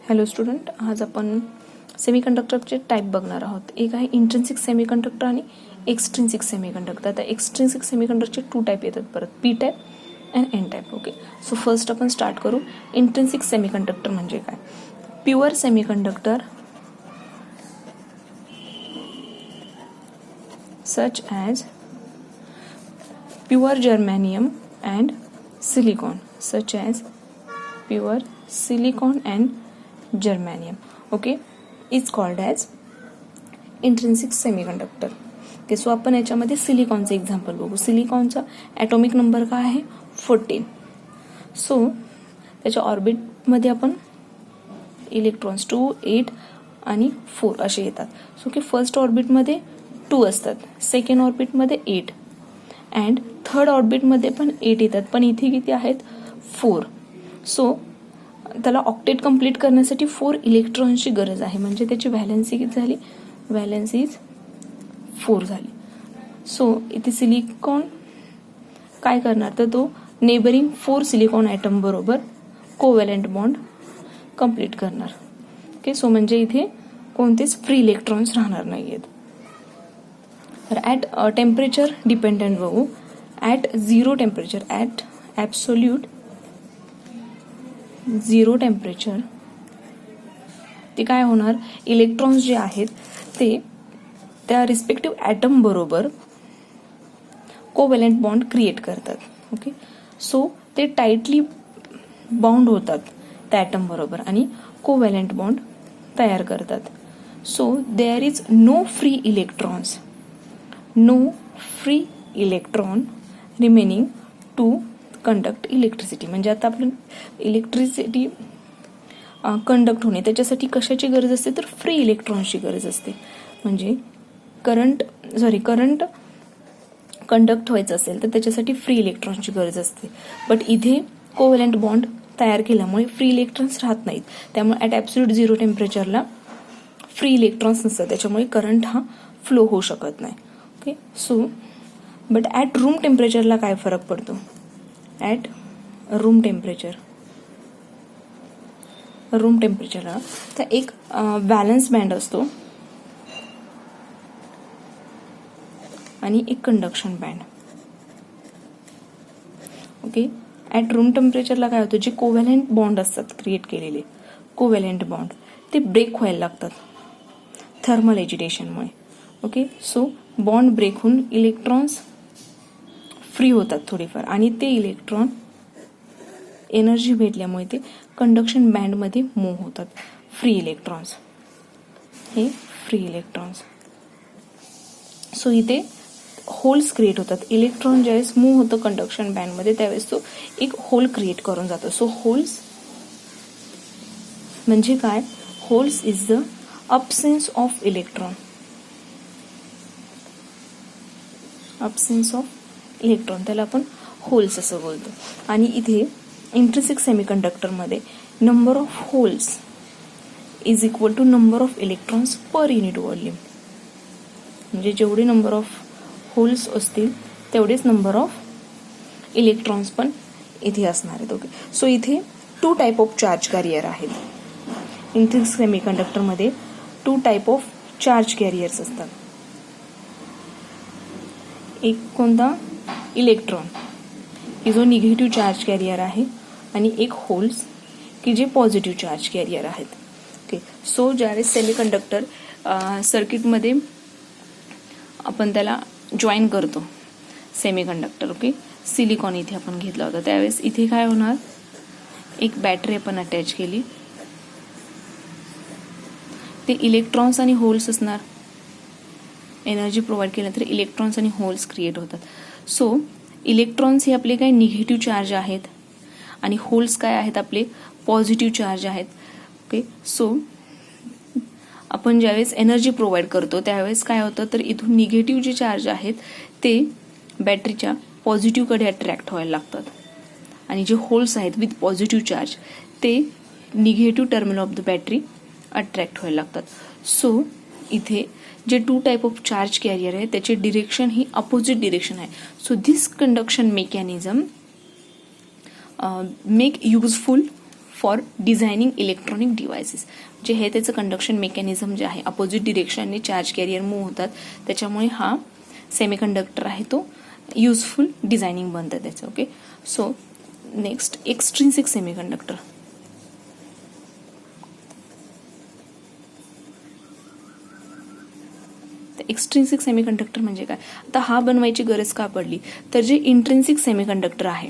Hello student, आज आपण सेमीकंडक्टरचे type बघणार आहोत. एक आहे इंट्रिन्सिक सेमीकंडक्टर आणि एक्सट्रिन्सिक सेमीकंडक्टर. आता एक्सट्रिन्सिक सेमीकंडक्टरचे 2 टाईप येतात परत, P type and N type. Okay, so first आपण स्टार्ट करू. इंट्रिन्सिक सेमीकंडक्टर म्हणजे काय? Pure semiconductor such as pure germanium and silicon, such as pure silicon and germanium, okay, is called as intrinsic semiconductor. Okay, so आपण याच्यामध्ये सिलिकॉनचं example बघू. सिलिकॉनचा atomic number काय आहे? 14. So त्याच्या ऑर्बिटमध्ये आपण इलेक्ट्रॉन्स 2, 8 आणि 4 असे येतात. सो की फर्स्ट ऑर्बिटमध्ये 2 असतात, सेकंड ऑर्बिटमध्ये 8 अँड थर्ड ऑर्बिटमध्ये पण 8 येतात, पण इथे किती आहेत? 4. सो त्याला ऑक्टेट कंप्लीट करण्यासाठी 4 इलेक्ट्रॉन्सची गरज आहे, म्हणजे त्याची व्हॅलेन्सी किती झाली? व्हॅलेन्सी इज 4 झाली. सो इथे सिलिकॉन काय करणार, तर तो नेबरिंग 4 सिलिकॉन ॲटम बरोबर कोव्हॅलेंट बॉन्ड कंप्लीट करणार. ओके, सो म्हणजे इथे कोणतेच फ्री इलेक्ट्रॉन्स राहणार नाही आहेत. तर ॲट टेम्परेचर डिपेंडंट बघू. At 0 temperature, at absolute 0 temperature ते काय होणार? इलेक्ट्रॉन्स जे आहेत ते त्या रिस्पेक्टिव्ह ॲटम बरोबर कोव्हॅलेंट बॉन्ड क्रिएट करतात. ओके, सो ते टाईटली बाउंड होतात त्या ॲटम बरोबर आणि कोव्हॅलेंट बॉन्ड तयार करतात. So there is no free electrons, no free electron remaining to conduct electricity. म्हणजे आता आपण इलेक्ट्रिसिटी कंडक्ट होणे त्याच्यासाठी कशाची गरज असते? तर फ्री इलेक्ट्रॉन्सची गरज असते. म्हणजे करंट कंडक्ट व्हायचं असेल तर त्याच्यासाठी फ्री इलेक्ट्रॉन्सची गरज असते. बट इथे कोव्हॅलेंट बॉन्ड तयार केल्यामुळे फ्री इलेक्ट्रॉन्स राहत नाहीत, त्यामुळे ॲट ॲब्सोल्यूट 0 टेम्परेचरला फ्री इलेक्ट्रॉन्स नसतात, त्याच्यामुळे करंट हा फ्लो होऊ शकत नाही. Okay, so but at room टेम्परेचरला काय फरक पडतो? ॲट रूम टेम्परेचरला तर एक व्हॅलन्स बँड असतो आणि एक conduction band. Okay, at room टेम्परेचरला काय होतं? जे कोव्हॅलेंट बॉन्ड असतात क्रिएट केलेले कोव्हॅलेंट बॉन्ड ते ब्रेक व्हायला लागतात थर्मल एजिटेशनमुळे. ओके, सो बॉन्ड ब्रेक होऊन इलेक्ट्रॉन्स फ्री होतात थोडेफार आणि ते इलेक्ट्रॉन एनर्जी भेटल्यामुळे ते कंडक्शन बँडमध्ये मूव्ह होतात. फ्री इलेक्ट्रॉन्स, हे फ्री इलेक्ट्रॉन्स. सो इथे होल्स क्रिएट होतात. इलेक्ट्रॉन ज्यावेळेस मूव्ह होतं कंडक्शन बँडमध्ये त्यावेळेस तो एक होल क्रिएट करून जातो. सो होल्स म्हणजे काय? Holes is the absence of electron, त्याला आपण होल्स असं बोलतो. आणि इथे इंट्रिन्सिक सेमीकंडक्टरमध्ये number of holes is equal to number of electrons per unit volume. म्हणजे जेवढे नंबर ऑफ होल्स असतील तेवढेच नंबर ऑफ इलेक्ट्रॉन्स पण इथे असणार आहेत. ओके, सो इथे 2 टाईप ऑफ चार्ज कॅरियर आहेत. इंट्रिन्सिक सेमीकंडक्टरमध्ये 2 टाईप ऑफ चार्ज कॅरियर्स असतात. एक कोणता? इलेक्ट्रॉन की जो निगेटिव्ह चार्ज कॅरियर आहे आणि एक होल्स की जे पॉझिटिव्ह चार्ज कॅरियर आहेत. ओके, सो ज्यावेळेस सेमीकंडक्टर सर्किटमध्ये आपण त्याला जॉईन करतो सेमीकंडक्टर. ओके, सिलिकॉन इथे आपण घेतला होता, त्यावेळेस इथे काय होणार? एक बॅटरी आपण अटॅच केली, ते इलेक्ट्रॉन्स आणि होल्स असणार. एनर्जी प्रोव्हाइड केल्यानंतर इलेक्ट्रॉन्स आणि होल्स क्रिएट होतात. सो इलेक्ट्रॉन्स हे आपले काय? निगेटिव्ह चार्ज आहेत आणि होल्स काय आहेत? आपले पॉझिटिव्ह चार्ज आहेत. ओके, सो आपण ज्यावेळेस एनर्जी प्रोव्हाइड करतो त्यावेळेस काय होतं? तर इथून निगेटिव्ह जे चार्ज आहेत ते बॅटरीच्या पॉझिटिव्हकडे अट्रॅक्ट व्हायला लागतात आणि जे होल्स आहेत विथ पॉझिटिव्ह चार्ज ते negative terminal of the battery attract व्हायला लागतात. सो इथे जे 2 टाईप ऑफ चार्ज कॅरियर आहे त्याची डिरेक्शन ही अपोजिट डिरेक्शन आहे. So this conduction mechanism make useful for designing electronic devices. जे हे त्याचं कंडक्शन मेकॅनिझम जे आहे अपोजिट डिरेक्शनने चार्ज कॅरियर मूव्ह होतात, त्याच्यामुळे हा सेमीकंडक्टर आहे तो युजफुल डिझायनिंग बनतं त्याचं. Okay, so next extrinsic semiconductor. Extrinsic semiconductor म्हणजे काय, आता हा बनवायची गरज का पडली, तर जे इंट्रिन्सिक सेमीकंडक्टर आहे,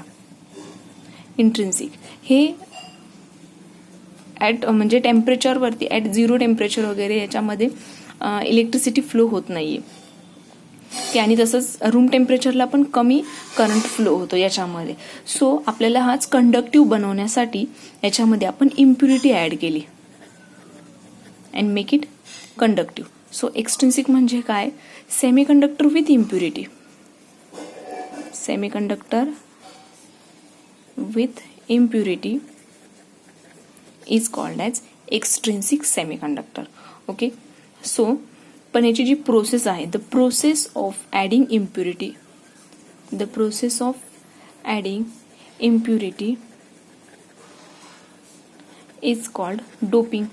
इंट्रिन्सिक हे ॲट म्हणजे टेम्परेचरवरती ॲट 0 टेम्परेचर वगैरे याच्यामध्ये इलेक्ट्रिसिटी फ्लो होत नाहीये की, आणि तसंच रूम टेम्परेचरला पण कमी करंट फ्लो होतो याच्यामध्ये. सो आपल्याला हाच कंडक्टिव्ह बनवण्यासाठी याच्यामध्ये आपण इम्प्युरिटी ॲड केली and make it conductive. So extrinsic म्हणजे काय, semiconductor with impurity. Semiconductor with impurity is called as extrinsic semiconductor. Okay, so पण याची जी प्रोसेस आहे, the process of adding impurity, the process of adding impurity is called doping.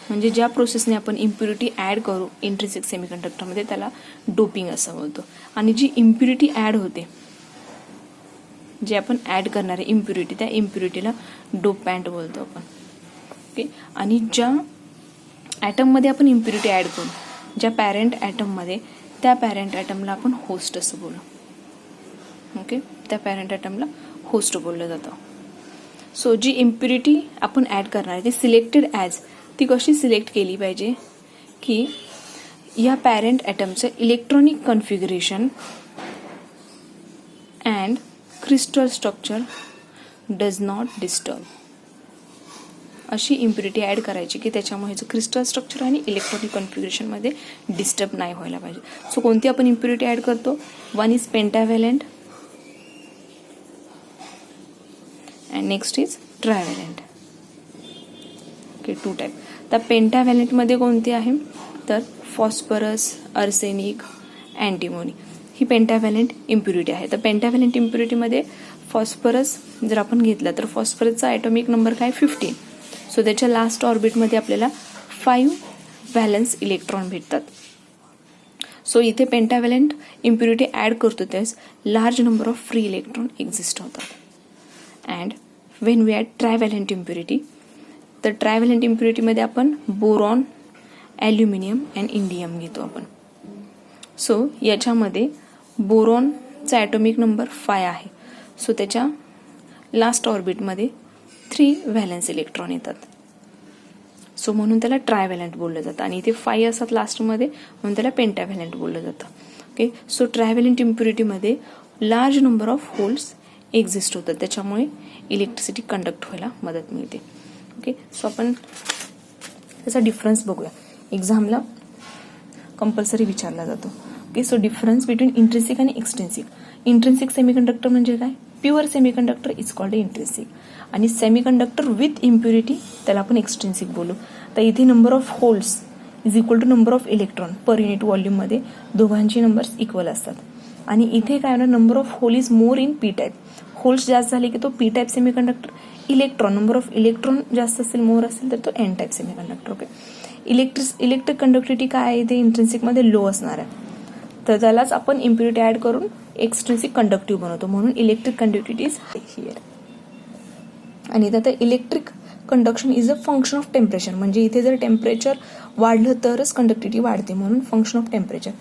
म्हणजे ज्या प्रोसेसने आपण इम्प्युरिटी ॲड करू इंट्रिन्सिक सेमीकंडक्टरमध्ये त्याला डोपिंग असं बोलतो. आणि जी इम्प्युरिटी ॲड होते, जे आपण ॲड करणारे इम्प्युरिटी, त्या इम्प्युरिटीला डोपॅन्ट बोलतो आपण. ओके, आणि ज्या ॲटममध्ये आपण इम्प्युरिटी ॲड करू, ज्या पॅरेंट ॲटममध्ये, त्या पॅरेंट ॲटमला आपण होस्ट असं बोलू. ओके, त्या पॅरेंट ॲटमला होस्ट बोललं जातं. सो जी इम्प्युरिटी आपण ॲड करणार आहे ती सिलेक्टेड ॲज, ती कशी सिलेक्ट केली पाहिजे की या पॅरेंट ॲटमचं electronic configuration and crystal structure does not disturb. अशी इम्प्युरिटी ॲड करायची की त्याच्यामुळे जो क्रिस्टल स्ट्रक्चर आणि इलेक्ट्रॉनिक कन्फिगरेशनमध्ये डिस्टर्ब नाही व्हायला पाहिजे. सो कोणती आपण इम्प्युरिटी ॲड करतो, one is pentavalent and next is trivalent. Okay, 2 type. तर पेंटाव्हॅलेंटमध्ये कोणती आहे, तर फॉस्फरस, आर्सेनिक, अँटिमोनी ही पेंटाव्हॅलेंट इम्प्युरिटी आहे. तर पेंटाव्हॅलेंट इम्प्युरिटीमध्ये फॉस्फरस जर आपण घेतला तर फॉस्फरसचा ॲटॉमिक नंबर काय 15. सो त्याच्या लास्ट ऑर्बिटमध्ये आपल्याला 5 व्हॅलन्स इलेक्ट्रॉन भेटतात. सो इथे पेंटाव्हॅलेंट इम्प्युरिटी ॲड करतो त्यास large number of free electron exist होतात. And when we add trivalent impurity, तर ट्रायव्हॅलेंट इम्प्युरिटीमध्ये आपण बोरॉन, ॲल्युमिनियम अँड इंडियम घेतो आपण. सो याच्यामध्ये बोरॉनचा ॲटॉमिक नंबर 5 आहे. सो त्याच्या लास्ट ऑर्बिटमध्ये 3 व्हॅलन्स इलेक्ट्रॉन येतात. सो म्हणून त्याला ट्रायव्हॅलंट बोललं जातं. आणि इथे 5 असतात लास्टमध्ये, म्हणून त्याला पेंटाव्हॅलंट बोललं जातं. ओके, सो ट्रायव्हॅलंट इम्प्युरिटीमध्ये large number of holes exist होतात, त्याच्यामुळे इलेक्ट्रिसिटी कंडक्ट व्हायला मदत मिळते. ओके, सो आपण त्याचा डिफरन्स बघूया. एक्झामला कंपल्सरी विचारला जातो. Okay, so difference between intrinsic आणि एक्सट्रिन्सिक. इंट्रिन्सिक सेमीकंडक्टर म्हणजे काय, pure semiconductor is called intrinsic. आणि सेमीकंडक्टर विथ इम्प्युरिटी त्याला आपण एक्सट्रिन्सिक बोलू. तर इथे number of holes is equal to number of electron per unit व्हॉल्यूममध्ये दोघांची नंबर्स इक्वल असतात. आणि इथे काय होणार, number of hole is more in P type. Holes जास्त झाले की तो P type semiconductor. Electron, number of electron जास्त असेल, मोर असेल तर तो N type semiconductor. Okay, electric conductivity काय आहे ते इंट्रिन्सिकमध्ये लो असणार आहे, तर त्यालाच आपण इम्प्युरिटी ॲड करून एक्सट्रिन्सिक कंडक्टिव्ह बनवतो. म्हणून electric conductivity is hi here. आणि आता electric conduction is a function of temperature. म्हणजे इथे जर टेम्परेचर वाढलं तरच कंडक्टिव्हिटी वाढते, म्हणून फंक्शन ऑफ टेम्परेचर.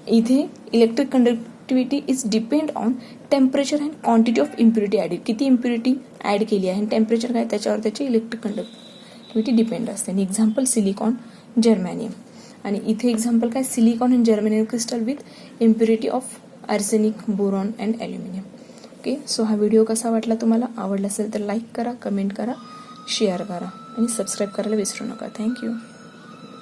इथे electric conductivity is depend on temperature and quantity of impurity added. किती इम्प्युरिटी ॲड केली आहे आणि टेम्परेचर काय, त्याच्यावर त्याची इलेक्ट्रिक कंडक्टिव्हिटी डिपेंड असते. आणि एक्झाम्पल सिलिकॉन, जर्मॅनियम. आणि इथे एक्झाम्पल काय, silicon and germanium crystal with impurity of arsenic, boron and aluminium. Okay, so हा व्हिडिओ कसा वाटला तुम्हाला, आवडला असेल तर लाईक करा, कमेंट करा, शेअर करा आणि सबस्क्राईब करायला विसरू नका. थँक्यू.